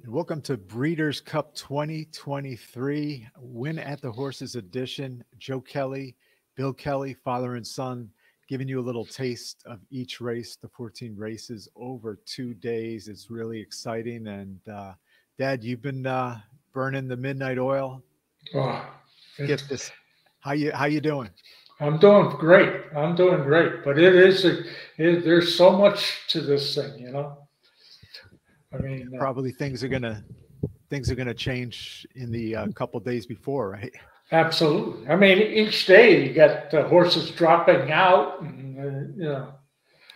Welcome to Breeders' Cup 2023, Win at the Horses edition. Joe Kelley, Bill Kelley, father and son, giving you a little taste of each race, the 14 races over 2 days. It's really exciting. And Dad, you've been burning the midnight oil. Oh, Get this. How you doing? I'm doing great. I'm doing great. But there's so much to this thing, you know. I mean, Probably things are gonna change in the couple days before, right? absolutely. I mean, each day you got horses dropping out, and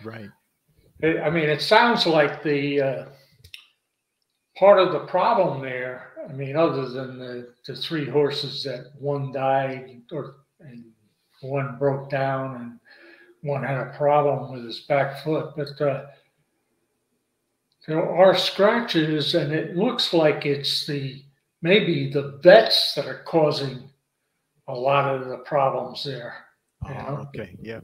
Right. I mean, it sounds like the part of the problem there. I mean, other than the three horses that one died and one broke down and one had a problem with his back foot, but there are scratches, and it looks like it's maybe the vets that are causing a lot of the problems there. Oh, okay. Yeah.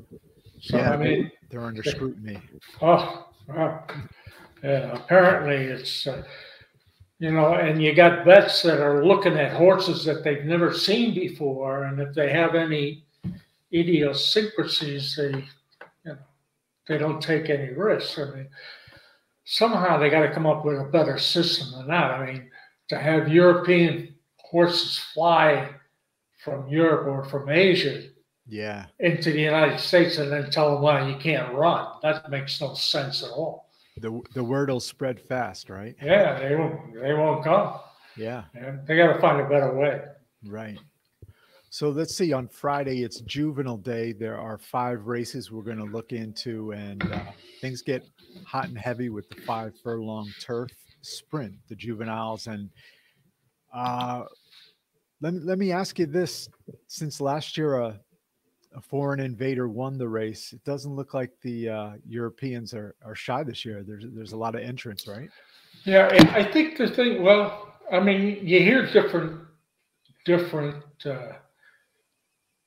So yeah, I mean, they're under scrutiny. Oh, yeah. Apparently, it's and you got vets that are looking at horses that they've never seen before, and if they have any idiosyncrasies, they don't take any risks. I mean, somehow they got to come up with a better system than that. I mean, to have European horses fly from Europe or from Asia into the United States and then tell them, well, you can't run. That makes no sense at all. The word will spread fast, right? Yeah, they won't come. Yeah. They got to find a better way. Right. So let's see, on Friday, it's Juvenile Day. There are 5 races we're going to look into, and things get hot and heavy with the 5 furlong turf sprint, the juveniles. And let me ask you this. Since last year, a foreign invader won the race, it doesn't look like the Europeans are shy this year. There's a lot of entrants, right? Yeah, and I think the thing, well, I mean, you hear different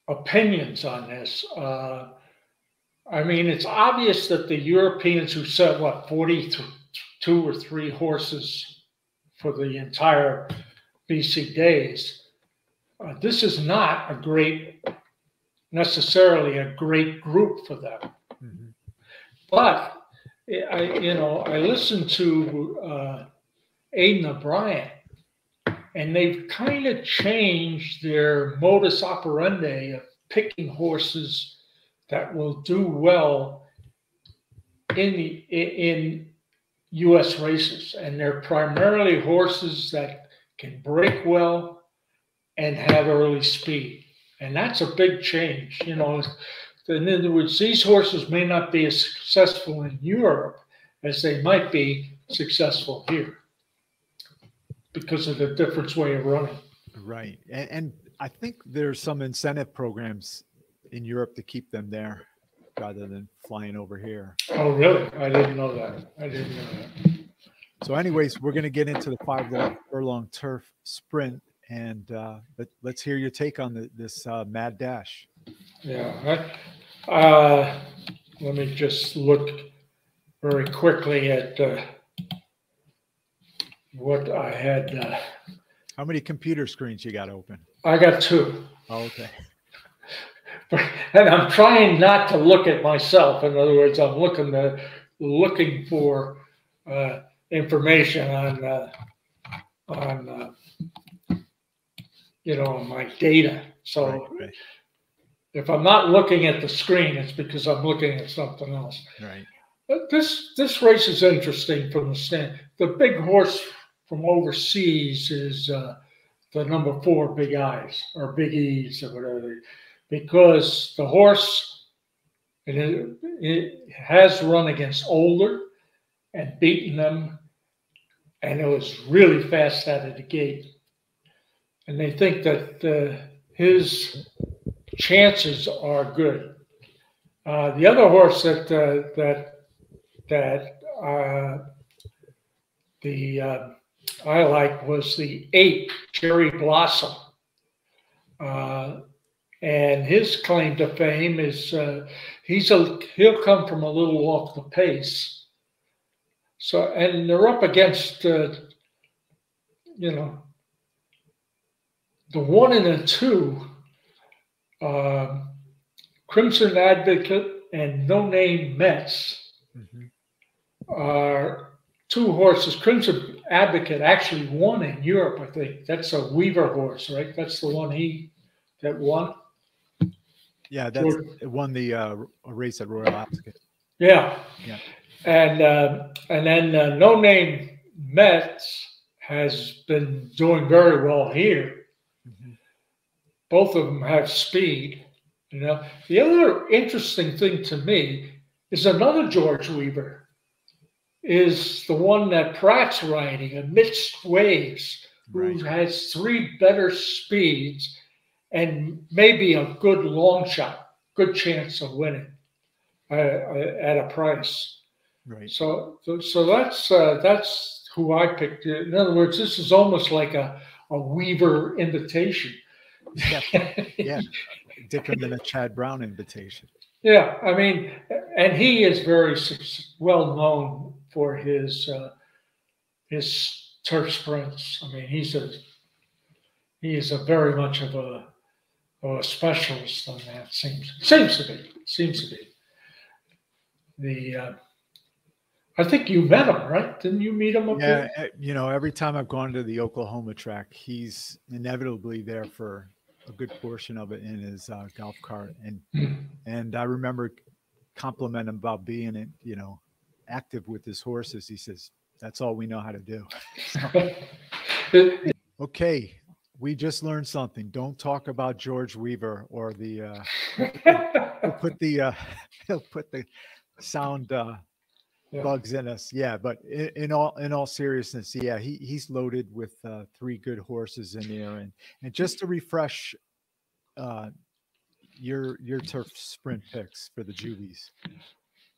opinions on this. I mean, it's obvious that the Europeans who sent, 42 or 3 horses for the entire BC days, this is not necessarily a great group for them. Mm-hmm. But I listened to Aidan O'Brien, and they've kind of changed their modus operandi of picking horses that will do well in U.S. races, and they're primarily horses that can break well and have early speed, and that's a big change. In other words, these horses may not be as successful in Europe as they might be successful here, because of the different way of running. Right. And I think there's some incentive programs in Europe to keep them there rather than flying over here. Oh, really? I didn't know that. So anyways, we're going to get into the 5 furlong turf sprint, and let's hear your take on this mad dash. Yeah. Let me just look very quickly at what I had. How many computer screens you got open? I got 2. Oh, okay. And I'm trying not to look at myself. In other words, I'm looking for information on my data. So right. If I'm not looking at the screen, it's because I'm looking at something else. Right. But this race is interesting from the stand. The big horse from overseas is the number 4 Big Eyes or Big E's or whatever, because the horse it has run against older and beaten them, and it was really fast out of the gate. And they think that his chances are good. The other horse I like was the 8 Cherry Blossom, and his claim to fame is he'll come from a little off the pace. So, and they're up against you know, the 1 and the 2, uh, Crimson Advocate and No Name Mets are two horses. Crimson Advocate actually won in Europe, I think. That's a Weaver horse, right? That's the one that won. Yeah, that's it won the race at Royal Ascot. Yeah. Yeah. And then No Name Mets has been doing very well here. Both of them have speed. You know, the other interesting thing to me is another George Weaver is the one that Pratt's riding, Amidst Waves, who has 3 better speeds and maybe a good long shot, good chance of winning at a price. Right. So that's who I picked. In other words, this is almost like a Weaver invitation. Yeah. Different than a Chad Brown invitation. Yeah, I mean, and he is very well known for his turf sprints. I mean, he is a very much of a specialist on that. Seems to be. I think you met him, right? Didn't you meet him up there? You know, every time I've gone to the Oklahoma track, he's inevitably there for a good portion of it in his golf cart, and I remember complimenting him about being, you know, active with his horses. He says, "That's all we know how to do." Okay, we just learned something. Don't talk about George Weaver or the. He'll put the sound bugs in us. Yeah, but in all seriousness, yeah, he's loaded with 3 good horses in there, and just to refresh your turf sprint picks for the Juvies.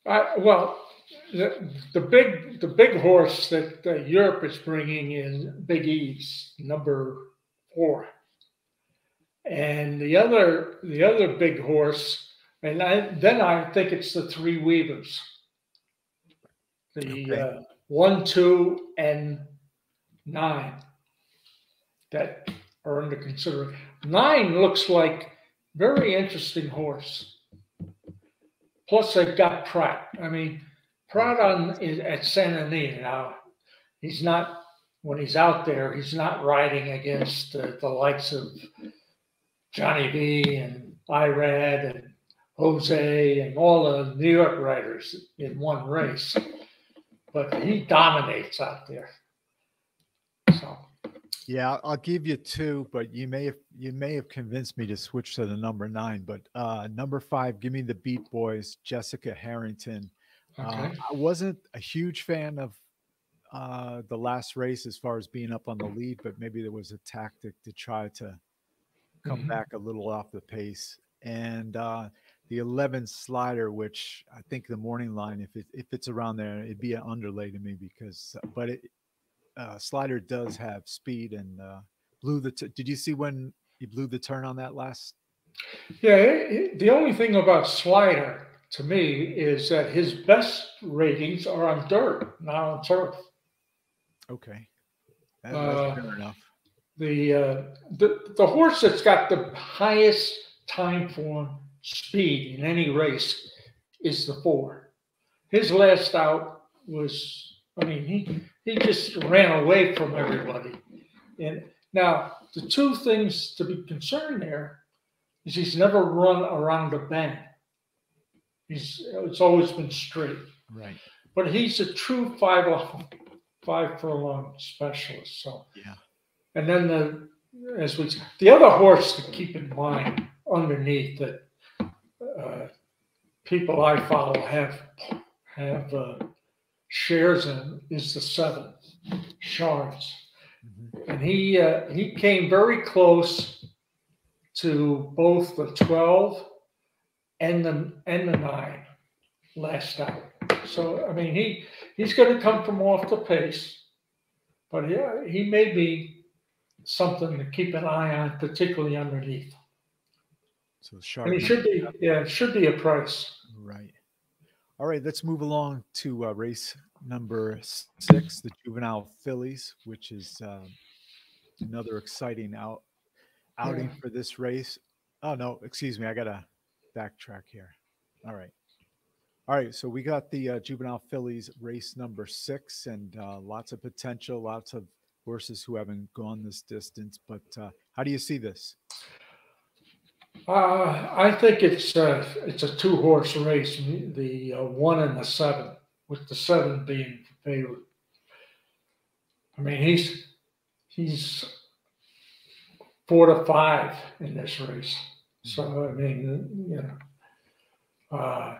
Well, the big horse that Europe is bringing in Big E's number 4, and the other big horse, and then I think it's the 3 Weavers, the 1, 2, and 9 that are under consideration. 9 looks like very interesting horse. Plus, they've got Pratt. I mean, Pratt at Santa Anita now. He's not, when he's out there, he's not riding against the likes of Johnny V and Irad and Jose and all the New York riders in one race. But he dominates out there. So. Yeah, I'll give you 2, but you may have convinced me to switch to the number 9. But number 5, give me the Beat Boys, Jessica Harrington. Okay. I wasn't a huge fan of the last race as far as being up on the lead, but maybe there was a tactic to try to come back a little off the pace. And the 11 Slider, which I think the morning line, if it's around there, it'd be an underlay to me because, but Slider does have speed and blew the. Did you see when he blew the turn on that last? Yeah, the only thing about Slider to me is that his best ratings are on dirt, not on turf. Okay, that's fair enough. The horse that's got the highest time form speed in any race is the 4. His last out was, I mean, he just ran away from everybody. And now the 2 things to be concerned there is he's never run around a bend. It's always been straight. Right. But he's a true 5 furlong specialist. So yeah. And then the other horse to keep in mind underneath that people I follow have shares in is the 7, Shards. And he came very close to both the 12 and the 9 last out. So I mean he's going to come from off the pace, but yeah, he may be something to keep an eye on, particularly underneath. So sharp. And it should be a price. Right. All right, let's move along to race number 6, the Juvenile Fillies, which is another exciting outing for this race. Oh no, excuse me, I gotta backtrack here. All right. All right, so we got the juvenile fillies race number 6, and lots of potential, lots of horses who haven't gone this distance. But how do you see this? I think it's a 2-horse race, the 1 and the 7, with the 7 being the favorite. I mean, he's 4 to 5 in this race. So I mean, you know,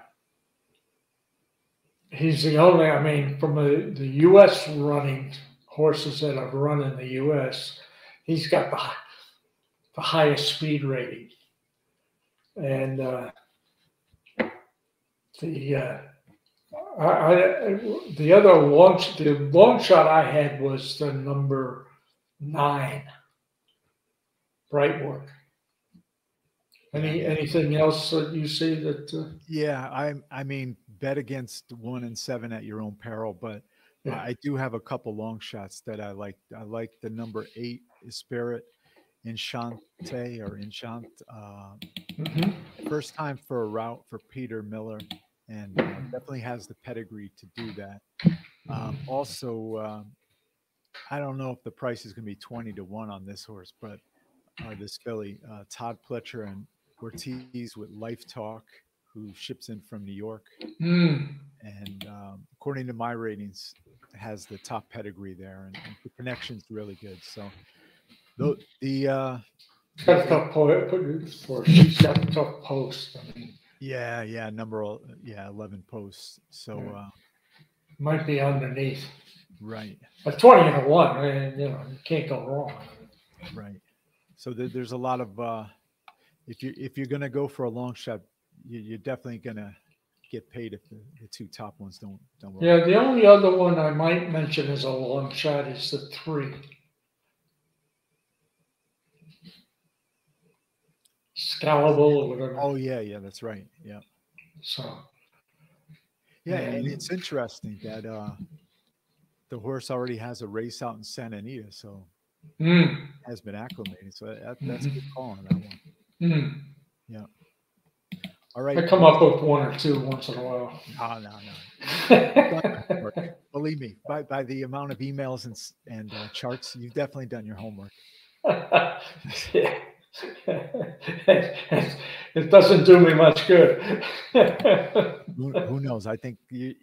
he's the only. I mean, from the U.S. running horses that have run in the U.S., he's got the highest speed rating. And the long shot I had was the number 9, Brightwork. Anything else that you see that? Yeah, I mean, bet against 1 and 7 at your own peril, but I do have a couple long shots that I like. I like the number 8 Spirit Enchante or Enchant. First time for a route for Peter Miller, and definitely has the pedigree to do that. Also, I don't know if the price is going to be 20 to 1 on this horse, but this filly, Todd Pletcher and Ortiz with Life Talk, who ships in from New York, and according to my ratings, has the top pedigree there, and the connection's really good. So she's got a tough post. I mean, yeah, 11 posts. So might be underneath. Right. A 20 to 1, I mean, you can't go wrong. Right. So there's a lot of if you're going to go for a long shot, you're definitely going to get paid if the 2 top ones don't work. Yeah, the only other one I might mention as a long shot is the 3. Scalable or whatever. Oh yeah, that's right. Yeah. So. Yeah, and it's interesting that the horse already has a race out in Santa Anita, so has been acclimated. So that's a good call on that one. Yeah. All right. I come up with 1 or 2 once in a while. No. Believe me, by the amount of emails and charts, you've definitely done your homework. Yeah. It doesn't do me much good. Who knows? I think you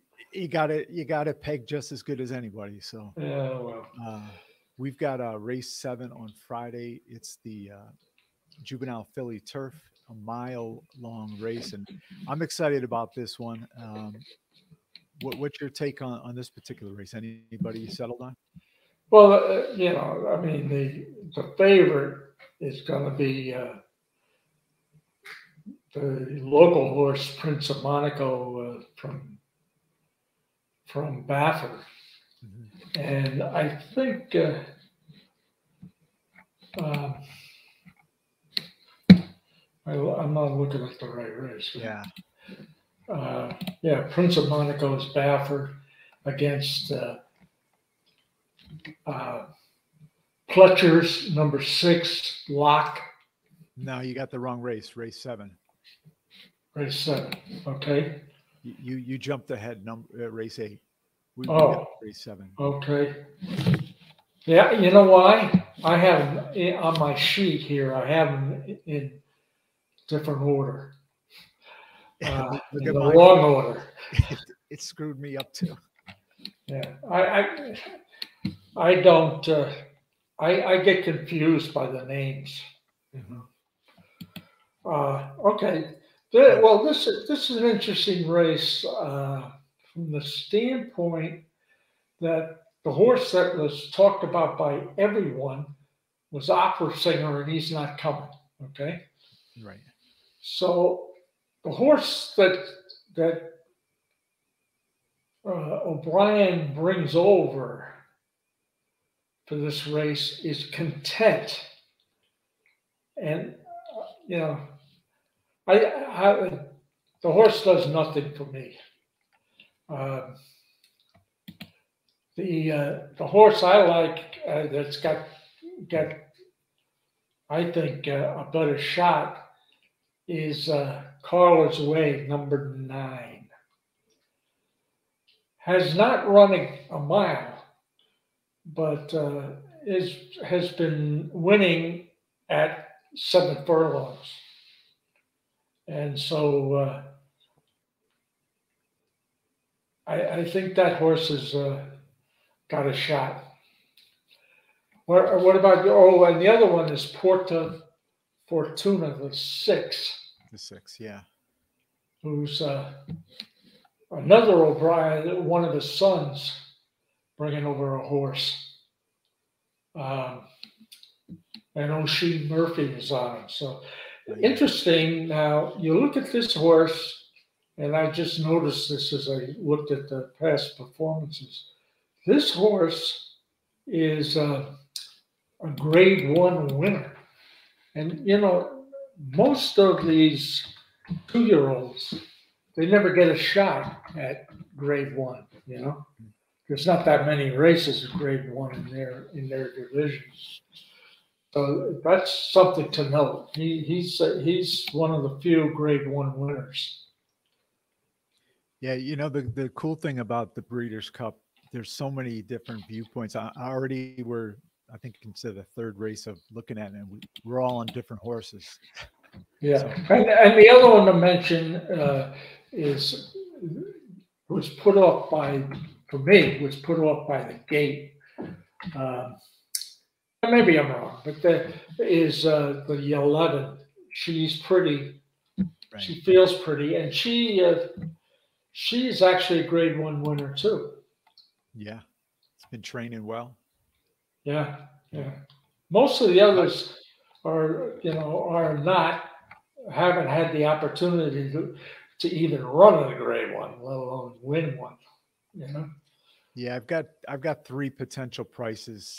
got it pegged just as good as anybody. So yeah, well, we've got a race 7 on Friday. It's the juvenile filly turf, a mile-long race, and I'm excited about this one. What's your take on this particular race? Anybody you settled on? Well, I mean, the favorite is going to be the local horse, Prince of Monaco, from Baffert. And I think I'm not looking at the right race. Yeah. Prince of Monaco is Baffert against Pletcher's number 6, Lock. No, you got the wrong race. Race 7. Race 7. Okay. You jumped ahead. Race 8. We got race 7. Okay. Yeah, you know why? I have them on my sheet here. I have them in different order. In the wrong order. It screwed me up too. Yeah, I don't. I get confused by the names. Okay. Well, this is an interesting race from the standpoint that the horse that was talked about by everyone was Opera Singer, and he's not coming. Okay. Right. So the horse that O'Brien brings over for this race is Content, and the horse does nothing for me. The horse I like that's got get, I think, a better shot is Carla's Way, number 9. Has not run a mile, but has been winning at 7 furlongs. And so I think that horse has got a shot. What about, and the other one is Porta Fortuna, the 6. The 6, yeah. Who's another O'Brien, one of his sons, bringing over a horse. And O'Shea Murphy is on him. So interesting. Now, you look at this horse, and I just noticed this as I looked at the past performances. This horse is a grade 1 winner. And, most of these 2-year-olds, they never get a shot at grade 1, There's not that many races of grade 1 in their division. So that's something to note. He's one of the few grade 1 winners. Yeah, the cool thing about the Breeders' Cup, there's so many different viewpoints. I think consider the 3rd race of looking at it, and we're all on different horses. Yeah, so. And the other one to mention was put off by the gate. Maybe I'm wrong, but that is the 11. She's pretty. Right. She feels pretty, and she's actually a grade 1 winner too. Yeah, it's been training well. Yeah. Most of the others haven't had the opportunity to even run in a grade 1, let alone win one. Yeah, I've got 3 potential prices.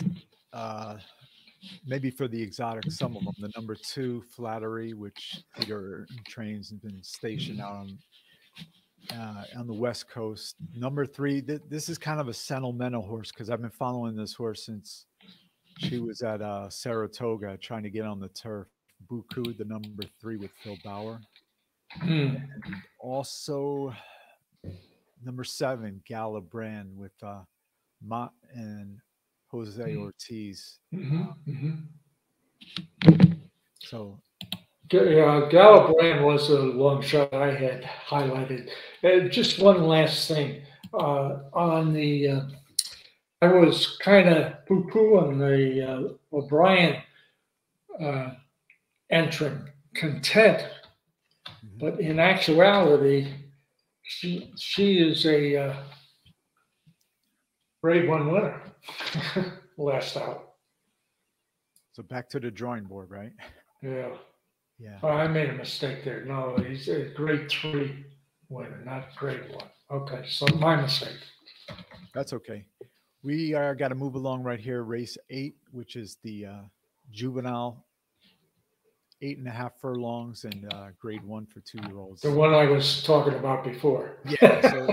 Maybe for the exotic, some of them. The number 2, Flattery, which Peter trains and been stationed out on the West Coast. Number 3, this is kind of a sentimental horse because I've been following this horse since she was at Saratoga trying to get on the turf. Buku, the number 3 with Phil Bauer. And also number 7, Gala Brand with Mott and Jose Ortiz. So Gala Brand was a long shot I had highlighted. Just one last thing on the I was kind of poo-poo on the O'Brien entrant, Content, but in actuality, she is a grade 1 winner. Last out. So back to the drawing board, right? Yeah. Yeah. Oh, I made a mistake there. No, he's a grade 3 winner, not grade 1. Okay, so my mistake. That's okay. We are got to move along right here. Race 8, which is the juvenile 8.5 furlongs and grade 1 for 2-year-olds. The one I was talking about before. Yeah. So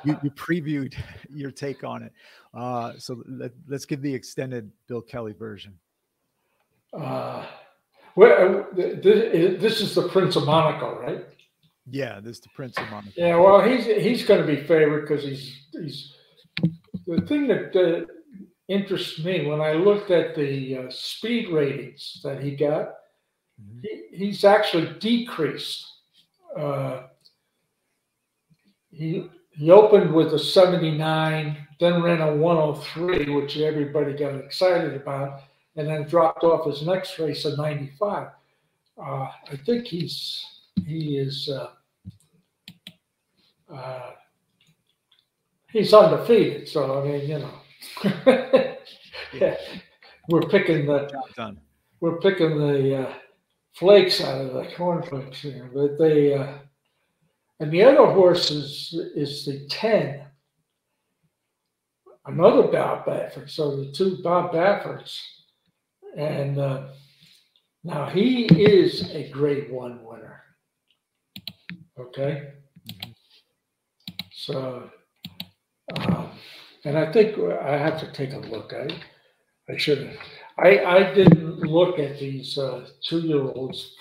you previewed your take on it. So let's give the extended Bill Kelley version. This is the Prince of Monaco, right? Yeah, this is the Prince of Monaco. Yeah, well, he's going to be favored because he's the thing that interests me when I looked at the speed ratings that he got. He's actually decreased. He opened with a 79, then ran a 103, which everybody got excited about, and then dropped off his next race a 95. I think he is he's undefeated. So I mean, we're picking the flakes out of the cornflakes here, but they and the other horse is the 10, another Bob Baffert. So the 2 Bob Bafferts, and now he is a grade 1 winner. Okay, so and I think I have to take a look. I should have. I didn't look at these 2-year-olds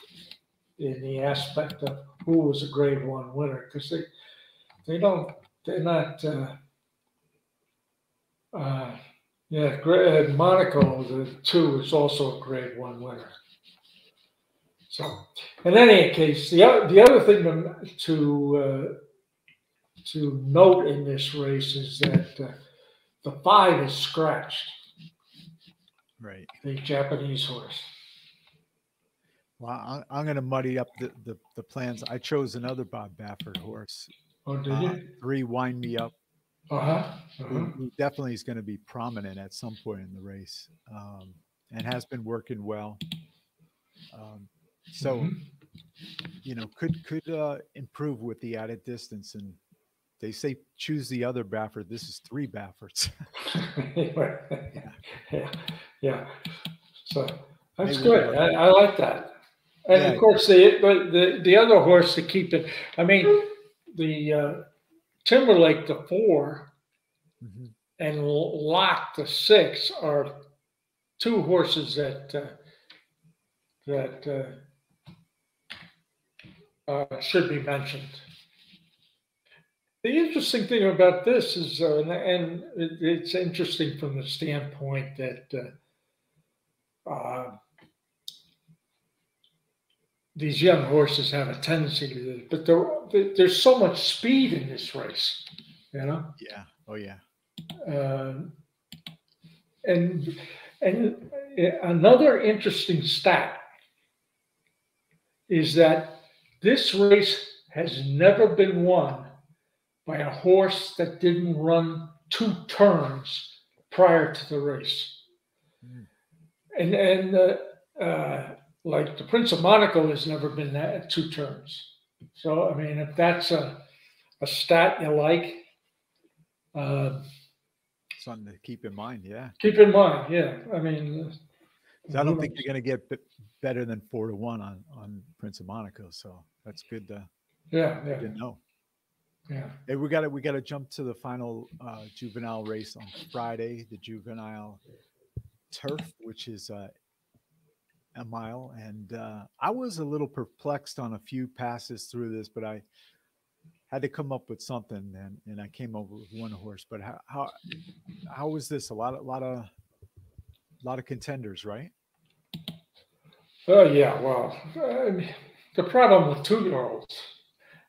in the aspect of who was a Grade 1 winner, because they're not. Yeah, Monaco, the 2, is also a Grade 1 winner. So, in any case, the other thing to note in this race is that the 5 is scratched. Right. The Japanese horse. Well, I'm going to muddy up the plans. I chose another Bob Baffert horse. Oh, did you? 3 Wind Me Up. Uh-huh. Who definitely is going to be prominent at some point in the race, and has been working well. So, could improve with the added distance. And they say choose the other Baffert. This is 3 Bafferts. Yeah. So that's good. I like that. And of course, the other horse to keep it. I mean, the Timberlake, the 4, and Lock, the 6, are 2 horses that should be mentioned. The interesting thing about this is, and it's interesting from the standpoint that these young horses have a tendency to do it, but there's so much speed in this race, Yeah. Oh, yeah. And another interesting stat is that this race has never been won by a horse that didn't run 2 turns prior to the race. And like the Prince of Monaco has never been that at 2 turns. So, I mean, if that's a stat you like, something to keep in mind. Yeah. Keep in mind. Yeah. I mean, I don't think you're going to get better than 4 to 1 on Prince of Monaco. So that's good to know. Yeah. Hey, we got to jump to the final juvenile race on Friday, the juvenile turf, which is a mile. And I was a little perplexed on a few passes through this, but I had to come up with something, and I came over with one horse. But how was this? A lot of contenders, right? Oh yeah. Well, the problem with 2-year-olds,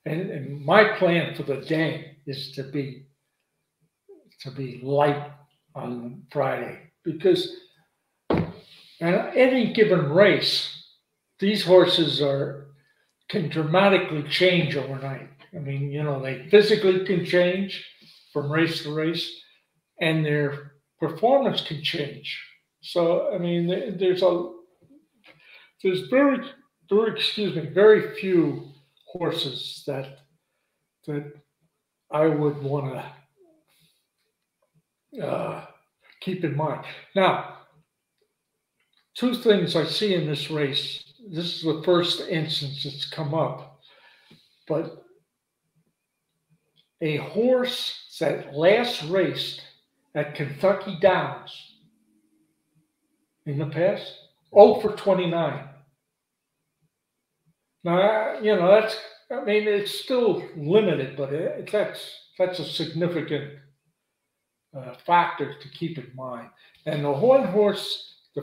and my plan for the game is to be light on Friday, because in any given race, these horses can dramatically change overnight. I mean, they physically can change from race to race, and their performance can change. So, I mean, there's very few horses that I would want to keep in mind. Now, 2 things I see in this race. This is the first instance it's come up, but a horse that last raced at Kentucky Downs in the past, 0 for 29. Now, it's still limited, but that's a significant factor to keep in mind. And the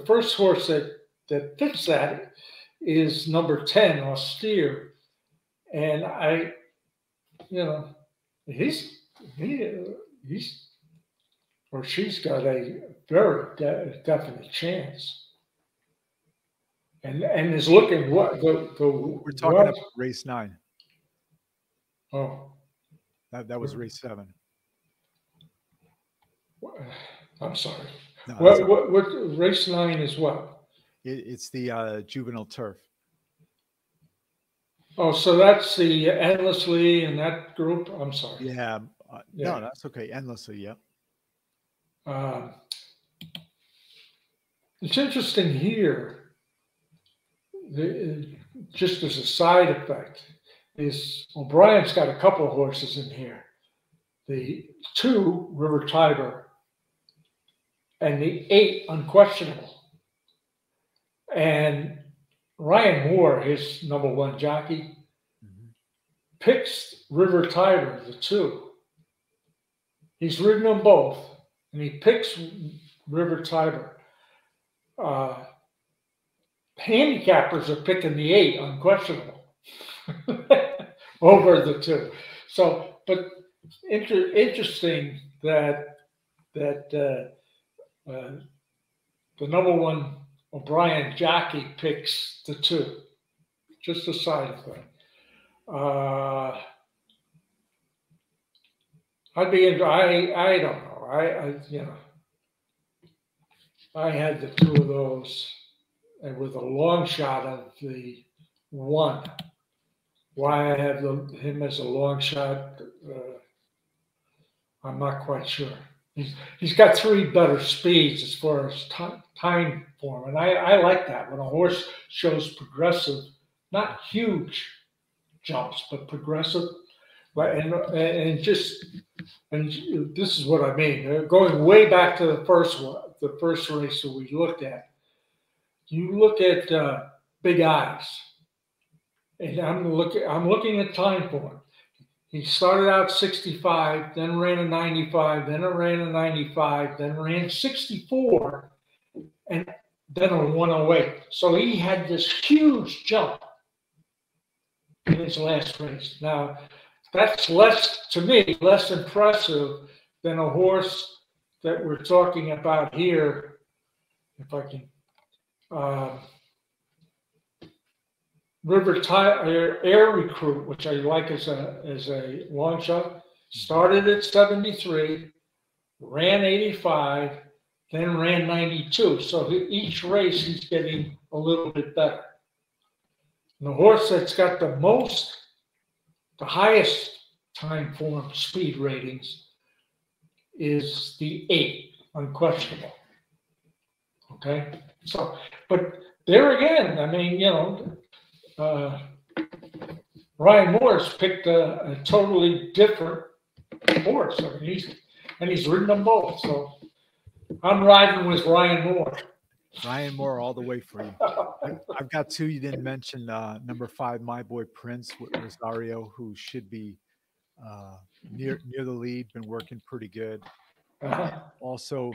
first horse that fits that is number 10, Austere. And she's got a very definite chance. And is looking what we're talking about race 9. Oh, that was race 7. I'm sorry. No, what race 9 is what? It's the juvenile turf. Oh, so that's the Endlessly and that group. I'm sorry. Yeah. No, that's okay. Endlessly. Yep. It's interesting here. Just as a side effect, is O'Brien's got a couple of horses in here. The 2 River Tiber and the 8 unquestionable. And Ryan Moore, his #1 jockey, picks River Tiber, the 2. He's ridden them both, and he picks River Tiber. Handicappers are picking the 8 unquestionable over the 2. So, but interesting that the #1 O'Brien jockey picks the 2. Just a side thing. I'd be. I don't know. I had the 2 of those, and with a long shot of the 1. Why I have him as a long shot, I'm not quite sure. He's got 3 better speeds as far as time form, and I like that when a horse shows progressive, not huge jumps, but progressive. And this is what I mean. Going way back to the first race that we looked at. You look at Big Eyes, and I'm looking at time for him. He started out 65, then ran a 95, then ran a 95, then ran 64, and then a 108. So he had this huge jump in his last race. Now, that's less impressive than a horse that we're talking about here. If I can, River Air Recruit, which I like as a long shot, started at 73, ran 85, then ran 92. So each race he's getting a little bit better. And the horse that's got the highest time form speed ratings is the 8, unquestionable. Okay, so, but there again, I mean, Ryan Moore's picked a totally different horse. I mean, he's ridden them both. So I'm riding with Ryan Moore. Ryan Moore all the way for you. I've got 2 you didn't mention. #5, My Boy Prince with Rosario, who should be near the lead, been working pretty good. Also,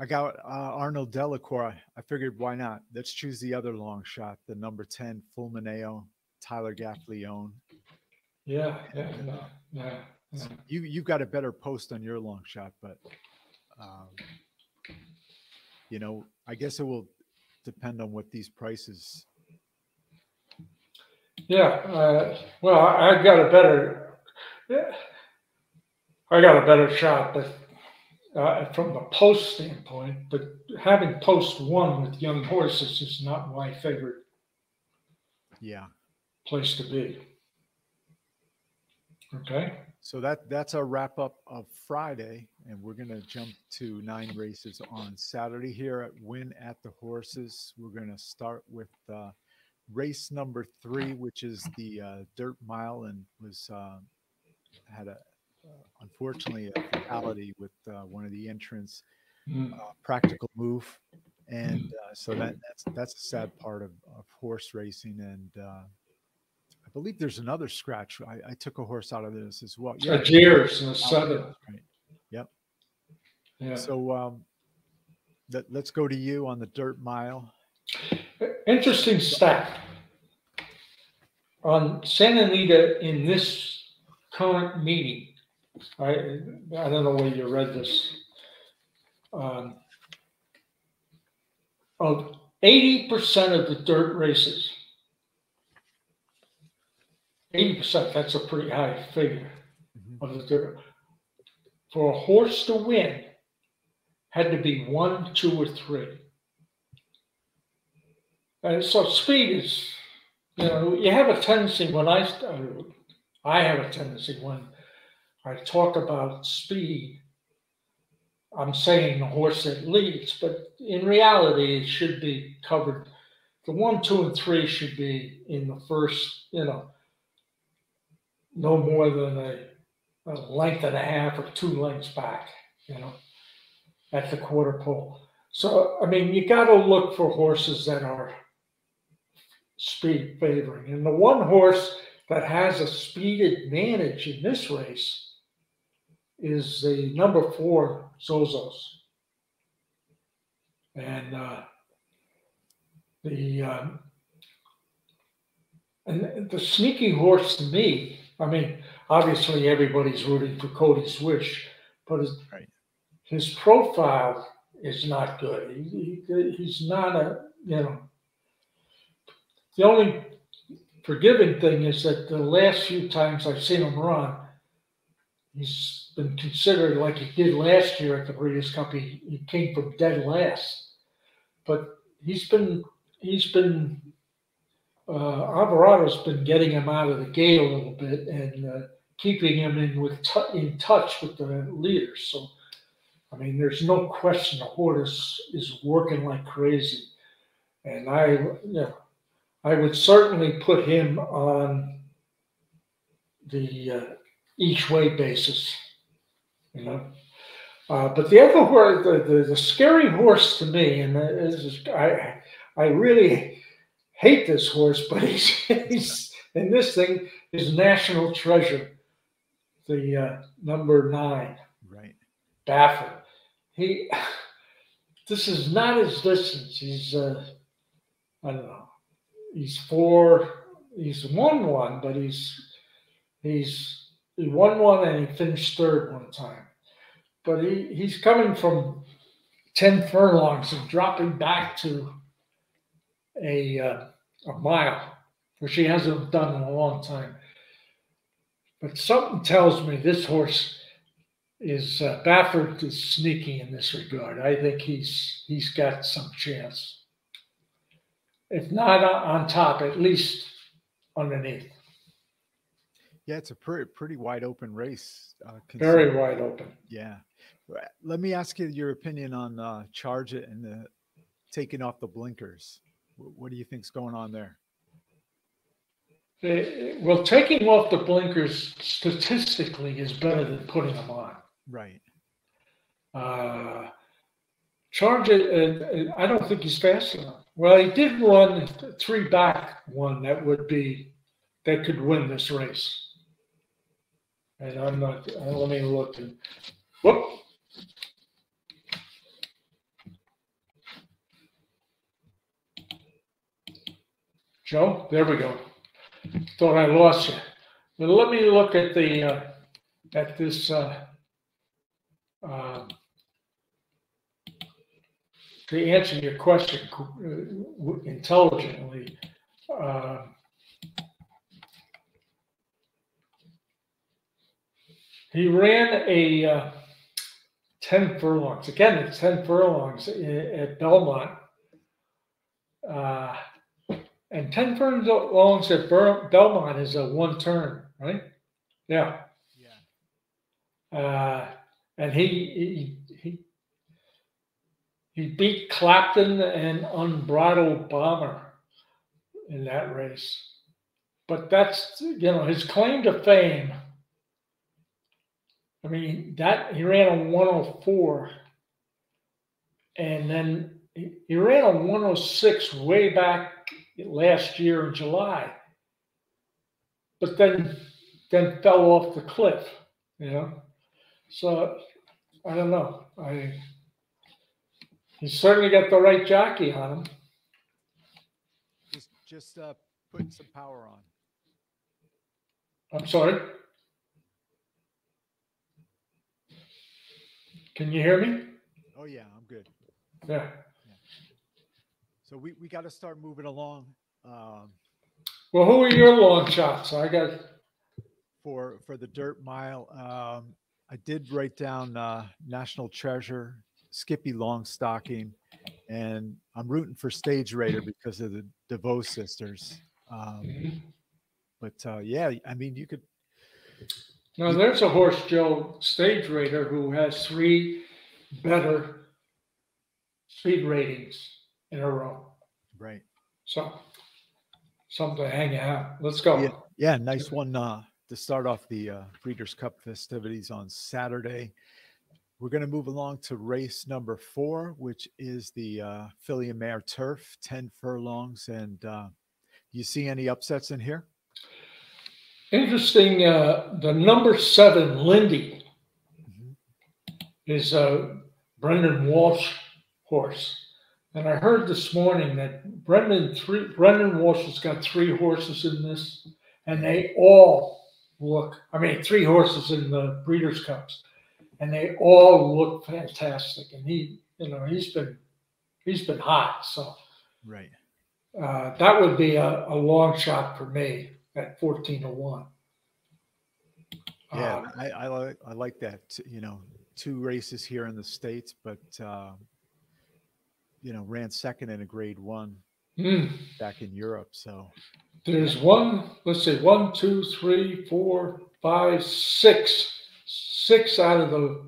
I got Arnold Delacour. I figured, why not? Let's choose the other long shot, the #10, Fulmineo, Tyler Gaffleone. Yeah. So you've got a better post on your long shot, but I guess it will depend on what these prices. Yeah. Well, I got a better shot, but from the post standpoint, but having post 1 with young horses is not my favorite place to be. Okay. So that's our wrap up of Friday, and we're going to jump to 9 races on Saturday here at Win at the Horses. We're going to start with race #3, which is the Dirt Mile, and had unfortunately a fatality with one of the entrants, Practical Move, and so that's a sad part of horse racing. And I believe there's another scratch. I took a horse out of this as well. Yeah, Jeers in the 7th. Right. Yep. Yeah. So let's go to you on the Dirt Mile. Interesting stat on Santa Anita in this current meeting. I don't know where you read this. Of 80% of the dirt races, 80%, that's a pretty high figure of the dirt. For a horse to win, had to be 1, 2, or 3. And so speed is, you have a tendency when I have a tendency when I talk about speed, I'm saying the horse that leads, but in reality, it should be covered. The 1, 2, and 3 should be in the first, no more than a length and a half or 2 lengths back, at the quarter pole. So, I mean, you got to look for horses that are speed favoring. And the one horse that has a speed advantage in this race is the number 4, Zozos. And the sneaky horse to me, I mean, obviously everybody's rooting for Cody's Wish, but his profile is not good. He's not the only forgiving thing is that the last few times I've seen him run, he's been considered like he did last year at the Breeders' Cup. He came from dead last, but Alvarado's been getting him out of the gate a little bit and keeping him in touch with the leaders. So, I mean, there's no question the horse is working like crazy, and I would certainly put him on the each way basis, But the other horse, the scary horse to me, and I really hate this horse, but he's in this thing is National Treasure, the number 9, right? Baffert. This is not his distance. He's I don't know. He's won one, but he won one and he finished 3rd one time. But he's coming from 10 furlongs and dropping back to a mile, which he hasn't done in a long time. But something tells me this horse is Baffert is sneaky in this regard. I think he's got some chance. If not on top, at least underneath. Yeah, it's a pretty wide open race. Very wide open. Yeah. Let me ask you your opinion on Charge It and taking off the blinkers. What do you think's going on there? Well, taking off the blinkers statistically is better than putting them on. Right. Charge It, I don't think he's fast enough. Well, he did run 3 back one that could win this race. And I'm not, let me look. Whoop. Joe, there we go. Thought I lost you. But let me look at this to answer your question intelligently. He ran a 10 furlongs. Again, it's 10 furlongs at Belmont. And 10 furlongs at Belmont is a 1 turn, right? Yeah. Yeah. And he beat Clapton and Unbridled Bomber in that race. But that's, his claim to fame. I mean, he ran a 104, and then he ran a 106 way back last year in July, but then fell off the cliff, So I don't know. He's certainly got the right jockey on him. Just putting some power on. I'm sorry. Can you hear me? Oh yeah, I'm good. Yeah. So we got to start moving along. Well, who are your long shots? I got for the dirt mile. I did write down National Treasure, Skippy Longstocking, and I'm rooting for Stage Raider because of the DeVoe sisters. But yeah, I mean, you could. Now, there's a horse, Joe, Stage Raider, who has 3 better speed ratings in a row. Right. So, something to hang out. Let's go. Yeah, nice one to start off the Breeders' Cup festivities on Saturday. We're going to move along to race number 4, which is the filly and mare turf, 10 furlongs. And you see any upsets in here? Interesting. The number 7, Lindy, is a Brendan Walsh horse. And I heard this morning that Brendan Walsh has got 3 horses in this, and they all look, I mean, 3 horses in the Breeders' Cups, and they all look fantastic. And he's been hot. So Right. That would be a long shot for me at 14-1. Yeah, I like that. 2 races here in the States, but ran second in a Grade 1 back in Europe. So there's let's see, 1, 2, 3, 4, 5, 6 out of the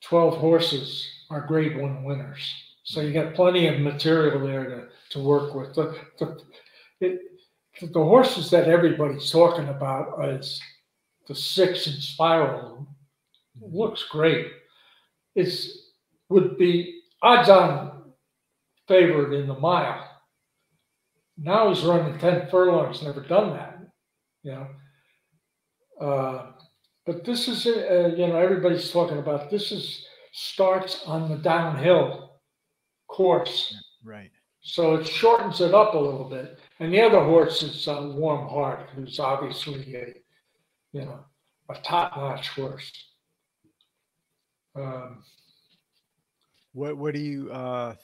12 horses are Grade 1 winners. So you got plenty of material there to work with. The horses that everybody's talking about is the 6 in Spiral. Looks great. Would be odds-on favorite in the mile. Now he's running 10 furlongs. Never done that, But this is, everybody's talking about this starts on the downhill course. Right. So it shortens it up a little bit. And the other horse is Warm Heart, who's obviously a top-notch horse. What do you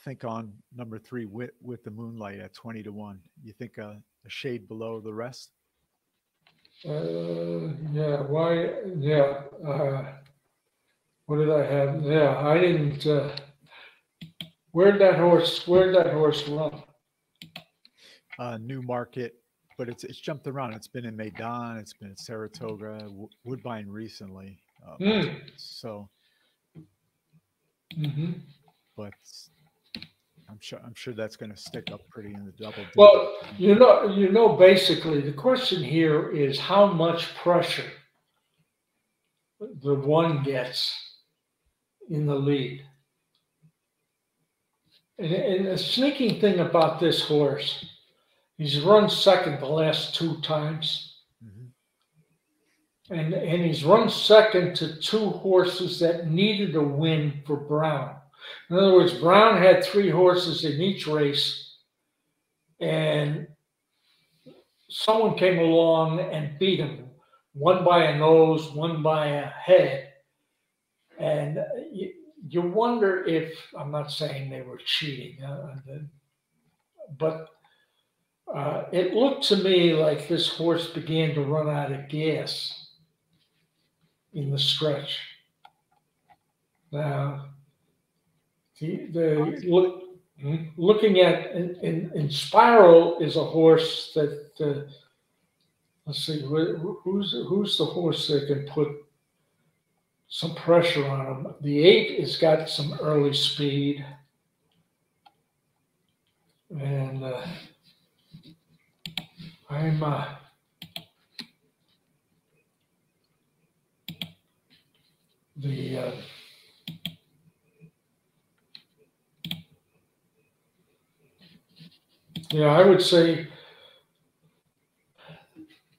think on number 3 with the Moonlight at 20-1? You think a shade below the rest? Yeah. Why? Yeah. What did I have? Yeah, I didn't. Where'd that horse run? Newmarket, but it's jumped around. It's been in Maidan, it's been at Saratoga, Woodbine recently. So, but I'm sure that's going to stick up pretty in the double. Well, basically the question here is how much pressure the one gets in the lead. And the sneaking thing about this horse, he's run second the last 2 times. And he's run second to 2 horses that needed a win for Brown. In other words, Brown had 3 horses in each race, and someone came along and beat him, one by a nose, one by a head. And you wonder if, I'm not saying they were cheating, but it looked to me like this horse began to run out of gas in the stretch. Now, looking at in Spiral is a horse that let's see, who's the horse that can put some pressure on him? The 8 has got some early speed, and I'm I would say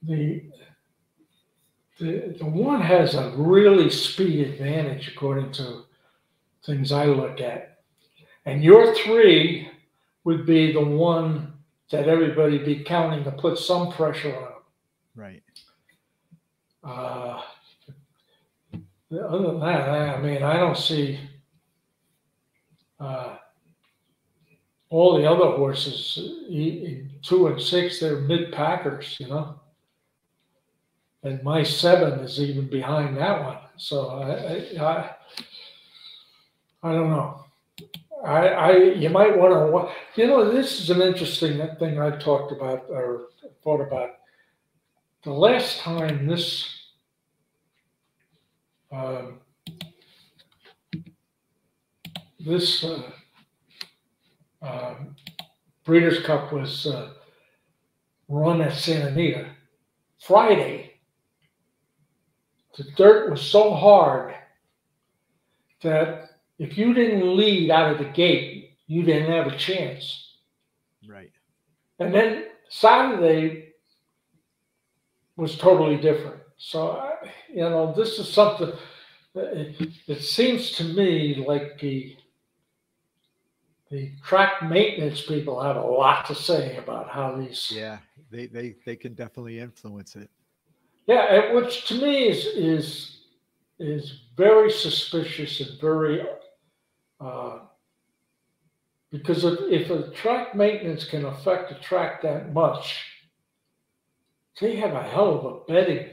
the one has a really speed advantage according to things I look at, and your 3 would be the one that everybody be counting to put some pressure on. Right. Other than that, I mean, I don't see all the other horses, 2 and 6, they're mid-packers, And my 7 is even behind that one. So I don't know. You might want to, this is an interesting thing I talked about or thought about. The last time this Breeders' Cup was run at Santa Anita Friday. the dirt was so hard that if you didn't lead out of the gate, you didn't have a chance. Right. And then Saturday was totally different. So, this is something. It seems to me like the track maintenance people have a lot to say about how these. Yeah, they can definitely influence it. Yeah, which to me is very suspicious and very uh, because if a track maintenance can affect a track that much, they have a hell of a betting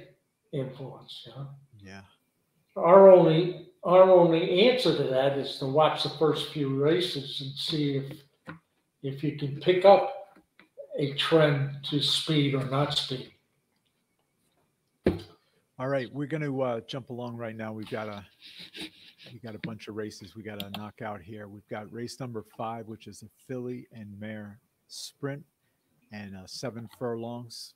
influence. Yeah. Our only answer to that is to watch the first few races and see if you can pick up a trend to speed or not speed. All right, we're going to jump along right now. We got a bunch of races we got to knock out here. We've got race number 5, which is a filly and mare sprint, and 7 furlongs.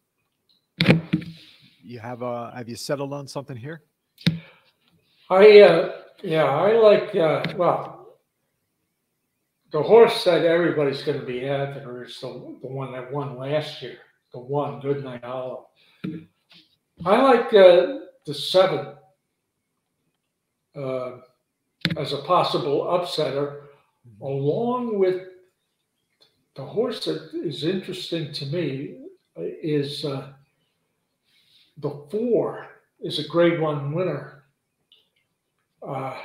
Have you settled on something here? I like the horse that everybody's going to be after is the one that won last year, the one Goodnight Hollow. I like the 7 as a possible upsetter, along with the horse that is interesting to me is the 4 is a Grade 1 winner. And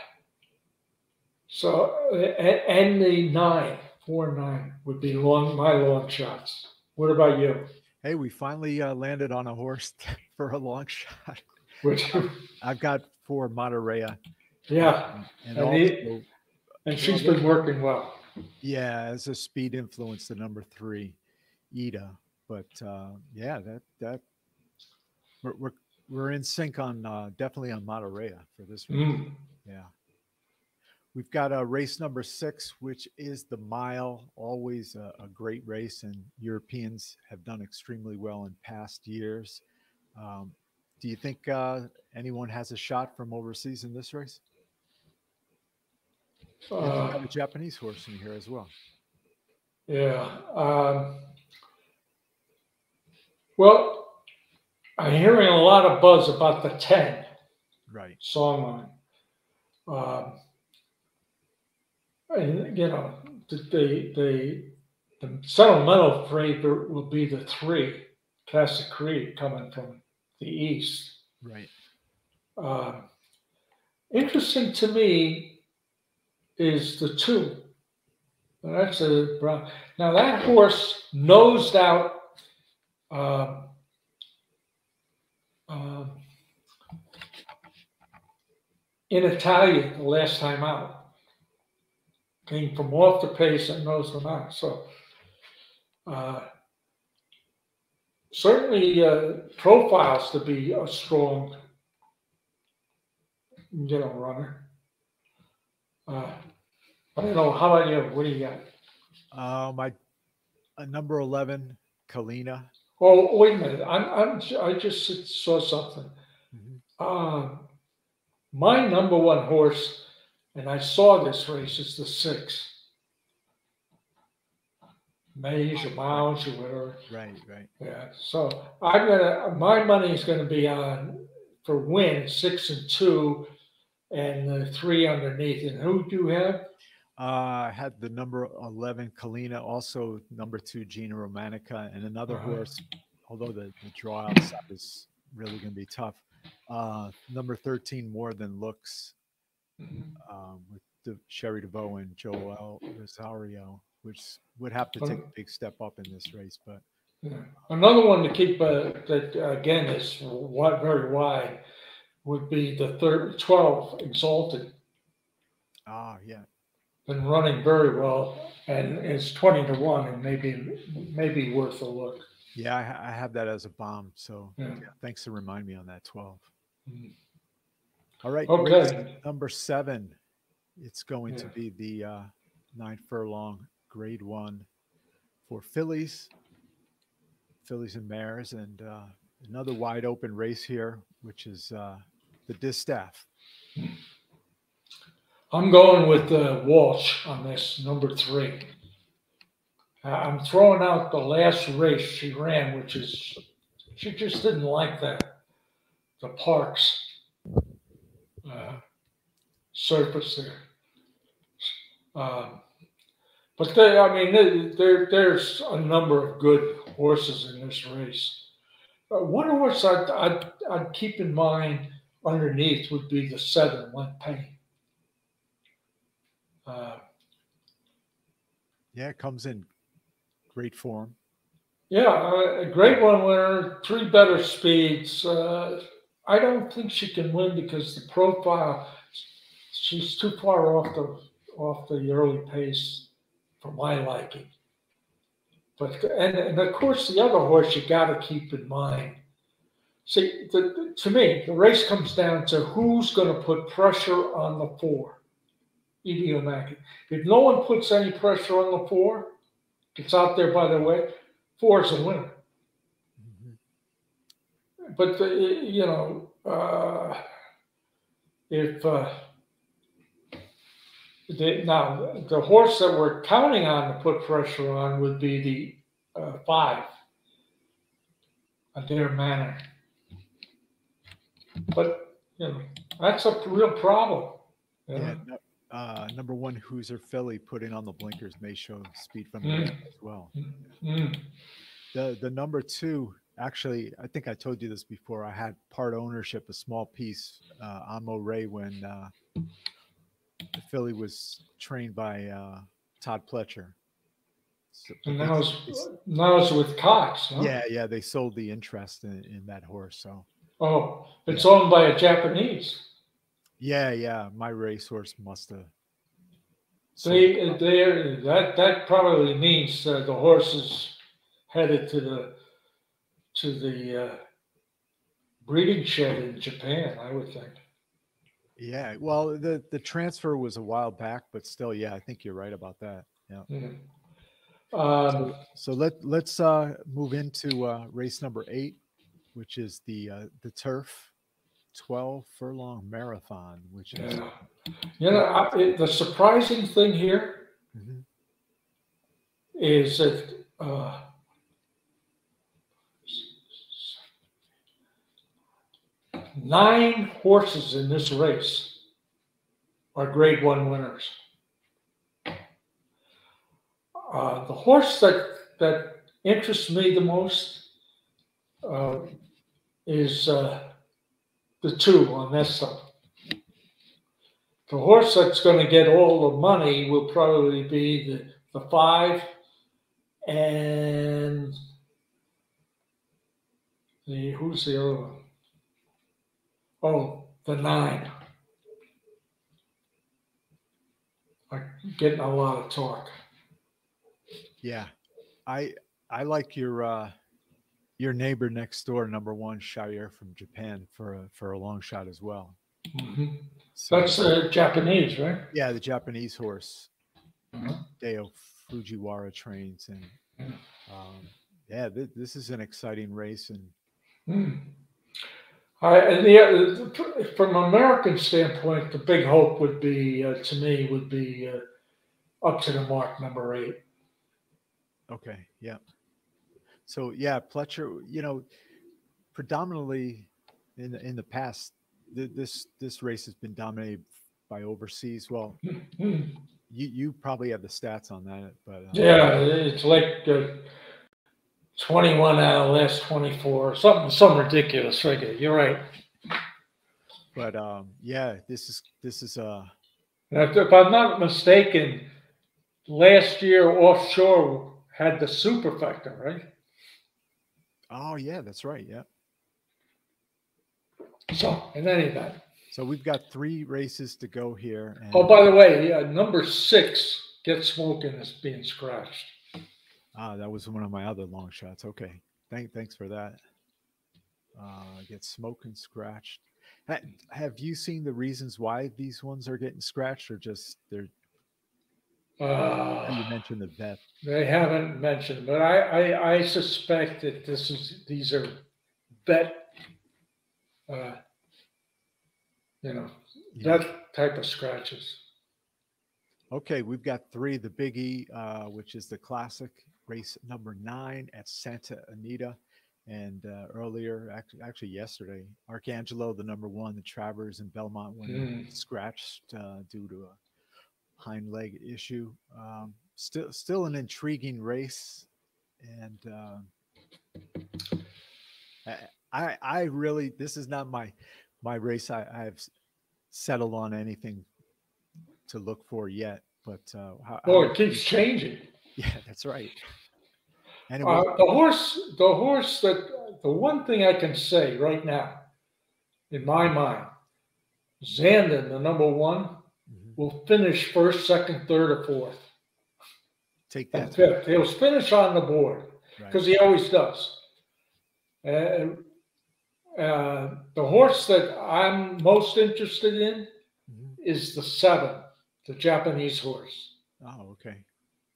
the 9, 4 and 9 would be my long shots. What about you? Hey, we finally landed on a horse for a long shot. Which I've got 4 Monterey. Yeah, and she's been working well. Yeah, as a speed influence, the number 3, Ida. But yeah, that we're in sync on definitely on Monterey for this race. Yeah. We've got race number 6, which is the mile. Always a great race, and Europeans have done extremely well in past years. Do you think anyone has a shot from overseas in this race? And we've got a Japanese horse in here as well. Yeah. Well, I'm hearing a lot of buzz about the 10 songline. And the sentimental favorite will be the 3, Classic Creed, coming from the east. Right. Interesting to me is the 2. That's a brown. Now that horse nosed out in Italia the last time out. Came from off the pace and nosed them out. So certainly profiles to be a strong, runner. I don't know. How about you? What do you got? My number 11, Kalina. Oh, wait a minute. I just saw something. My number 1 horse, and I saw this race, is the 6. Maze or Mounds or whatever. Right. Yeah. So my money is gonna be on for win 6 and 2, and the 3 underneath. And who do you have? I had the number 11, Kalina, also number 2, Gina Romanica, and another horse, although the draw outside is really going to be tough. Number 13, More Than Looks, with Sherry DeVoe and Joel Rosario, which would have to take a big step up in this race. But another one to keep that again is very wide would be the 12, Exalted. Yeah. Been running very well, and it's 20 to 1, and maybe worth a look. Yeah, I have that as a bomb. So thanks to remind me on that 12. All right. Okay. Number 7. It's going to be the 9 furlong Grade 1 for fillies and mares, and another wide open race here, which is the distaff. I'm going with Walsh on this, number 3. I'm throwing out the last race she ran, which is, she just didn't like that, the Parks surface there. But there's a number of good horses in this race. One horse I'd keep in mind underneath would be the 7, Let Pain. Yeah, it comes in great form. Yeah, a grade 1 winner, 3 better speeds. I don't think she can win because the profile, she's too far off the early pace for my liking. But and of course the other horse you got to keep in mind. See, to me, the race comes down to who's going to put pressure on the 4, Edie O'Macey. If no one puts any pressure on the 4, gets out there by the way, 4 is a winner. Mm-hmm. But if the horse that we're counting on to put pressure on would be the 5, Adair Manor. But that's a real problem. Yeah. Number 1, Hoosier Philly, putting on the blinkers may show speed from the back as well. The number 2, actually, I think I told you this before. I had part ownership, a small piece on Moray when the Philly was trained by Todd Pletcher. So, and now it's with Cox. Huh? Yeah, they sold the interest in that horse. So. Oh, it's owned by a Japanese. Yeah. My racehorse must have. That probably means the horse is headed to the breeding shed in Japan, I would think. Yeah, well, the transfer was a while back, but still, yeah, I think you're right about that. Yeah. Mm-hmm. So let's move into race number 8, which is the Turf 12 furlong marathon, which is the surprising thing here is that 9 horses in this race are grade 1 winners. The horse that interests me the most is the 2 on this side. The horse that's going to get all the money will probably be the 5 and who's the other one? Oh, the 9. I'm getting a lot of talk. Yeah, I like your neighbor next door, number 1, Shire from Japan, for a long shot as well. Mm-hmm. So, that's Japanese, right? Yeah, the Japanese horse. Deo Fujiwara trains, and this is an exciting race. And from an American standpoint, the big hope would be to me would be Up to the Mark, number 8. Okay, yeah. So yeah, Pletcher, predominantly in the past, this race has been dominated by overseas. Well, you probably have the stats on that, but yeah, it's like 21 out of the last 24, some ridiculous figure. You're right. But this is if I'm not mistaken, last year Offshore had the superfecta, right? Oh yeah, that's right. Yeah. So in any event. So we've got 3 races to go here. And by the way, number 6, Get Smoking, is being scratched. That was one of my other long shots. Okay, thanks for that. Get Smoking scratched. Have you seen the reasons why these ones are getting scratched, or just they're? You mentioned the vet. They haven't mentioned, but I suspect that these are vet You know, Yeah. that type of scratches. Okay, we've got three. The Big E, which is the classic race number 9 at Santa Anita. And earlier, actually yesterday, Arcangelo, the number 1, the Travers and Belmont winner, Mm. scratched due to a hind leg issue. Still an intriguing race. And I really, this is not my race. I've settled on anything to look for yet. But Boy, it keeps changing. yeah, that's right. And it Uh, was the horse the one thing I can say right now, in my mind, Zandon, the number 1, mhm. will finish first, second, third, or fourth, Take and that to fifth. He'll finish on the board right. because he always does. And the horse that I'm most interested in Mhm. is the 7, the Japanese horse. Oh, okay.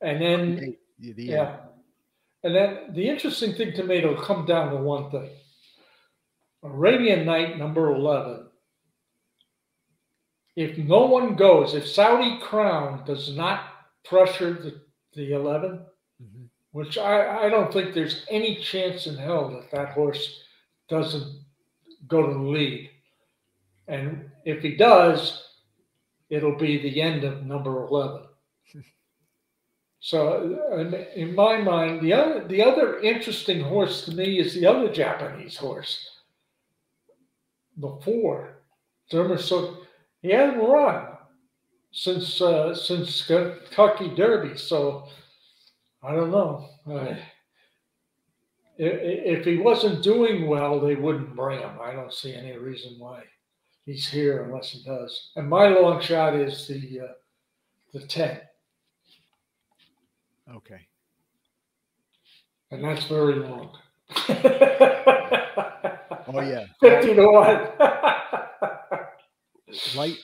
And Oh, then, the 8. yeah, and then the interesting thing to me, it'll come down to one thing. Arabian Night, number 11. If no one goes, if Saudi Crown does not pressure the 11, Mhm. which I don't think there's any chance in hell that that horse doesn't go to the lead. And if he does, it'll be the end of number 11. So in my mind, the other interesting horse to me is the other Japanese horse, the 4. So he hasn't run since Kentucky Derby. So I don't know. If he wasn't doing well, they wouldn't bring him. I don't see any reason why he's here unless he does. And my long shot is the 10, Okay. and that's very long. Oh yeah. 50 to 1.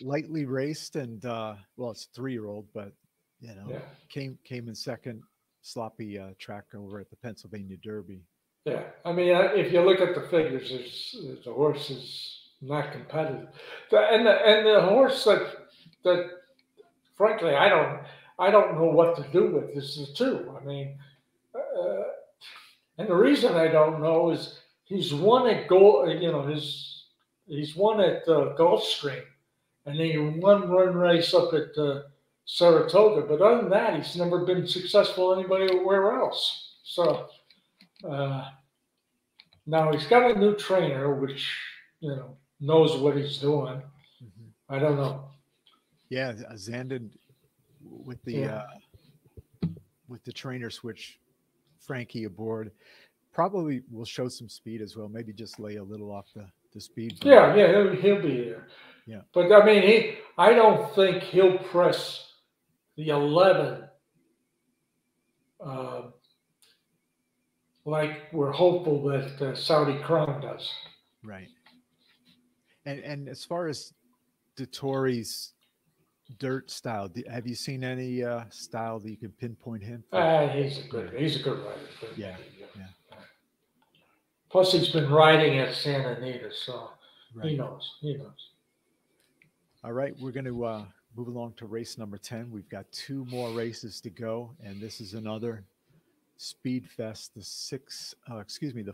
Lightly raced and well, it's a 3-year-old, but Yeah, came in second sloppy track over at the Pennsylvania Derby. yeah. I mean, if you look at the figures, the horse is not competitive, and the horse that frankly I don't know what to do with is the 2. I mean, uh, and the reason I don't know is he's won at he's won at Gulfstream, and then he won one race up at Saratoga. But other than that, he's never been successful anywhere else. So now he's got a new trainer, which knows what he's doing. Mhm. I don't know. Yeah, Zandon with Yeah, the trainer switch, Frankie aboard, probably will show some speed as well. Maybe just lay a little off the speed bump. yeah, yeah. He'll be there. Yeah. But I mean, I don't think he'll press the 11 uh, like we're hopeful that Saudi Crown does. Right. And as far as Dettori's dirt style, have you seen any style that you can pinpoint him for? He's a good rider. Yeah. Yeah. Plus, he's been riding at Santa Anita, so he Right. knows. He knows. All right, we're going to move along to race number 10. We've got 2 more races to go, and this is another Speed Fest, the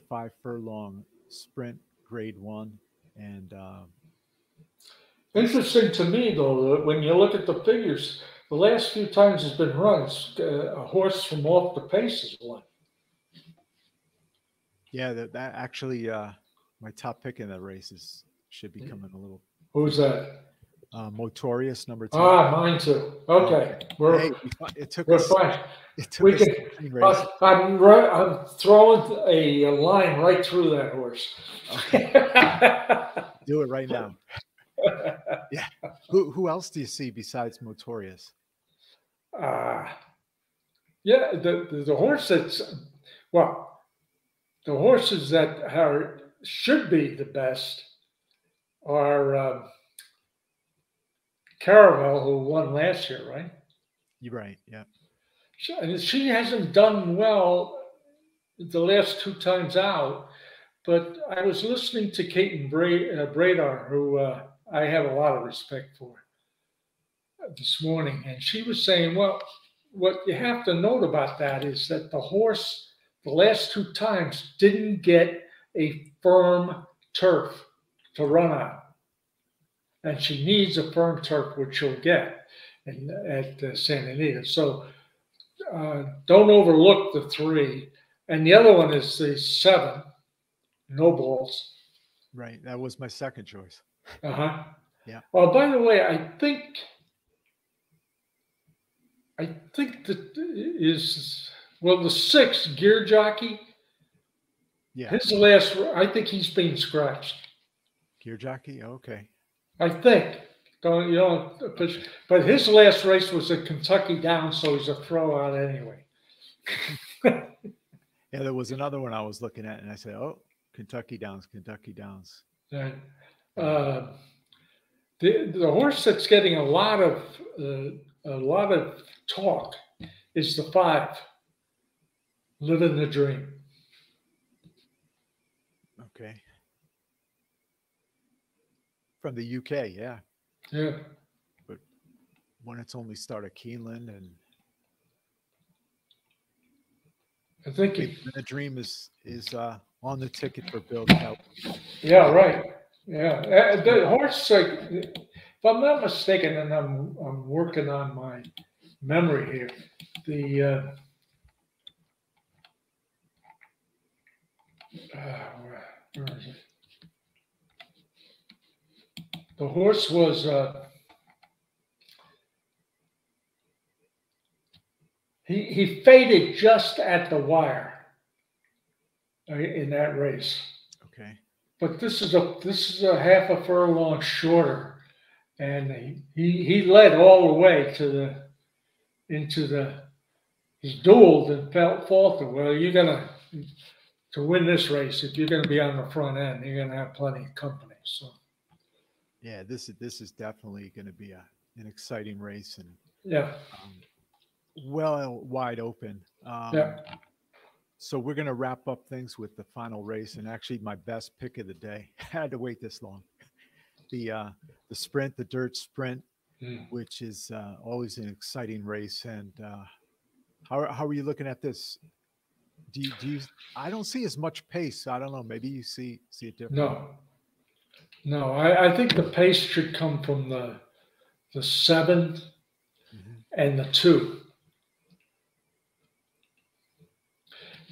5 furlong sprint grade 1. And Interesting to me, though, that when you look at the figures, the last few times it's been run, a horse from off the pace has won. yeah, that actually, my top pick in that race should be coming a little. Who's that? Motorious number 10. Mine too. Okay, Hey, it took we're us. fine. It took We us can. 16 races. I'm throwing a line right through that horse. Okay. Do it right now. Yeah. Who else do you see besides Motorious? Yeah, the horse the horses that should be the best are Caravel, who won last year, right? You're right. Yeah. She hasn't done well the last 2 times out, but I was listening to Kate and Bradar, who I have a lot of respect for this morning, and she was saying, well, what you have to note about that is that the horse, the last 2 times, didn't get a firm turf to run on, and she needs a firm turf, which she'll get at Santa Anita. So don't overlook the 3, and the other one is the 7, no balls. Right, that was my second choice. Uh-huh. Yeah. Well, by the way, I think that is, well, the 6 Gear Jockey. Yeah. His last, I think he's being scratched. Gear Jockey. Okay. I think. Don't you know? But his last race was at Kentucky Downs, so he's a throwout anyway. Yeah, there was another one I was looking at, and I said, "Oh, Kentucky Downs, Kentucky Downs." And, the horse that's getting a lot of talk is the 5, Living the Dream. Okay. From the UK, yeah. Yeah. But when it's only started Keeneland, and I think the Dream is on the ticket for Bill Kelley. Yeah, right. Yeah, the horse, if I'm not mistaken, and I'm working on my memory here, where is it? The horse was he faded just at the wire in that race. Okay. But this is a half a furlong shorter, and he led all the way into the he's dueled and faltered. Well, you're gonna to win this race, if you're gonna be on the front end, you're gonna have plenty of company. So yeah, this is definitely going to be an exciting race, and yeah, well wide open. yeah. So we're going to wrap up things with the final race, and actually my best pick of the day. I had to wait this long. The sprint, the dirt sprint, which is always an exciting race. And how are you looking at this? Do you? I don't see as much pace. I don't know. Maybe you see it different. No. I think the pace should come from the 7 and the 2.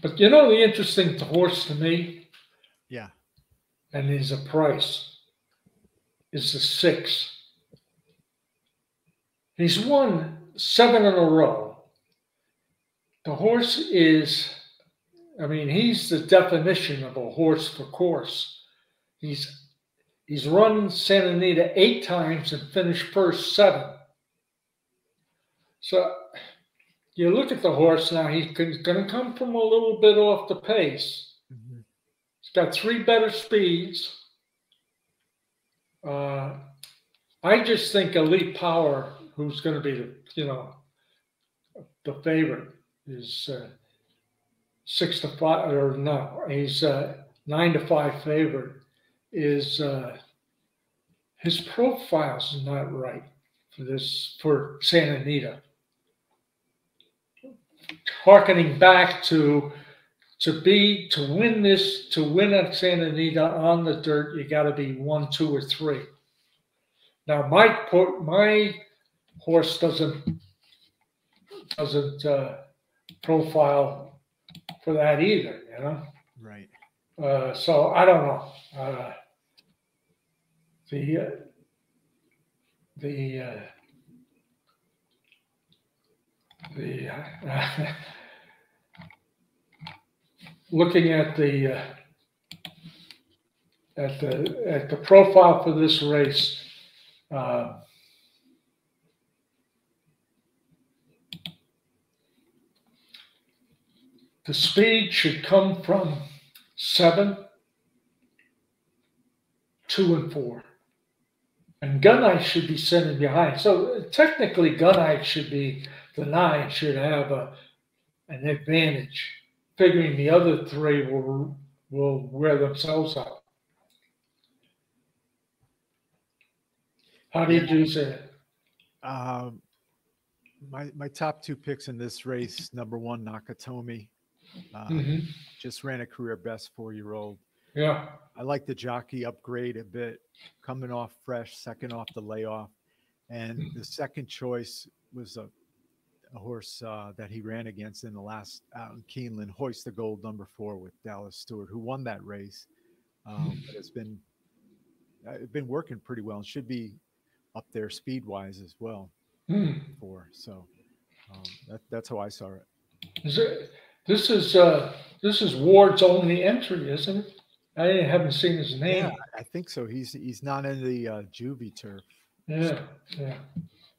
But you know the interesting horse to me, yeah, and is a price, is the 6. He's won 7 in a row. The horse is, I mean, he's the definition of a horse for course. He's run Santa Anita 8 times and finished first 7. So you look at the horse now, he's going to come from a little bit off the pace. He's got 3 better speeds. I just think Elite Power, who's going to be the favorite, is 6-5, or no, he's 9-5 favorite. Is his profile's not right for Santa Anita. Harkening back to win at Santa Anita on the dirt, you got to be 1, 2, or 3. Now my horse doesn't profile for that either, you know. Right. So I don't know. Looking at the profile for this race, the speed should come from 7, 2, and 4. And Gunite should be sitting behind. So technically, Gunite should be, the 9 should have an advantage, figuring the other 3 will wear themselves out. How did you use it? My top two picks in this race: number one, Nakatomi, Mm-hmm. just ran a career best 4-year-old. Yeah. I like the jockey upgrade a bit, coming off fresh, second off the layoff, and the second choice was a horse that he ran against in the last out in Keeneland, Hoist the Gold, number 4 with Dallas Stewart, who won that race. But it's been working pretty well and should be up there speed wise as well. Hmm. So that's how I saw it. Is it, this is Ward's only entry, isn't it? I haven't seen his name. Yeah, I think so. He's not in the juvie turf. Yeah, yeah.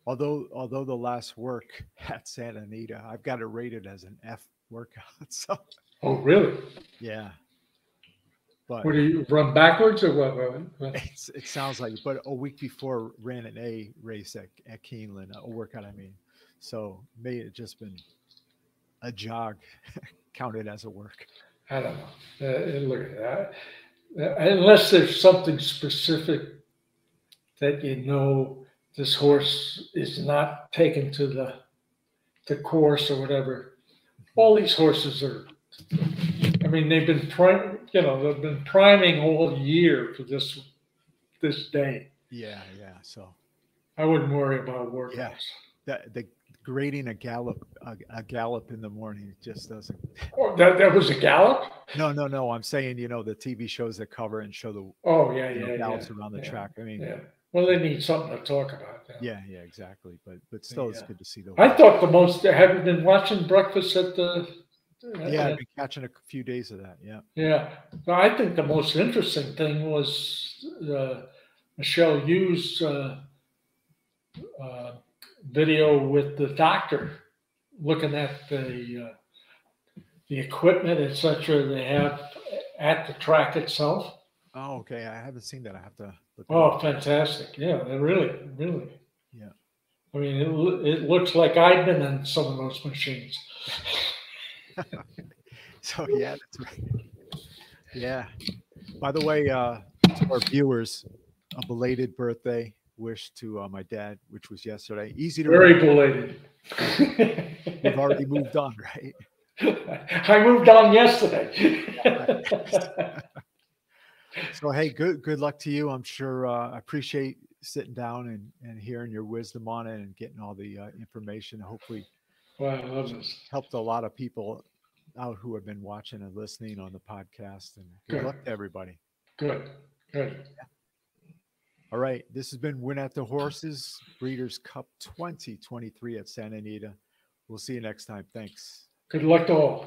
Although the last work at Santa Anita, I've got it rated as an F workout. So Oh, really? yeah, but What do you run backwards or what? it sounds like. But a week before ran an A race at Keeneland, a workout. I mean, so may it just been a jog counted as a work. I don't know. Look at that. Unless there's something specific that you know this horse is not taken to the course or whatever. All these horses are. I mean, they've been priming all year for this day. Yeah. So I wouldn't worry about workouts. Yeah. The grading a gallop in the morning just doesn't. Oh, that was a gallop? No. I'm saying, the TV shows that cover and show the gallops around the track. I mean, well, they need something to talk about. Yeah, exactly. But still, it's good to see the. I thought have you been watching Breakfast at the? Yeah, I've been catching a few days of that. Yeah. Yeah, but I think the most interesting thing was Michelle Yu's video with the doctor looking at the equipment, etc. they have at the track itself. Oh, okay. I haven't seen that. I have to look. Oh, fantastic! Yeah, they really. Yeah. I mean, it looks like I've been in some of those machines. So yeah, that's right. Yeah. By the way, to our viewers, a belated birthday wish to my dad, which was yesterday. Easy to very belated. We've already moved on, right? I moved on yesterday. So hey, good luck to you. I'm sure I appreciate sitting down and hearing your wisdom on it and getting all the information. Hopefully, wow, I love this. Helped a lot of people out who have been watching and listening on the podcast. And good luck to everybody. Good. Yeah. All right. This has been Win at the Horses Breeders' Cup 2023 at Santa Anita. We'll see you next time. Thanks. Good luck to all.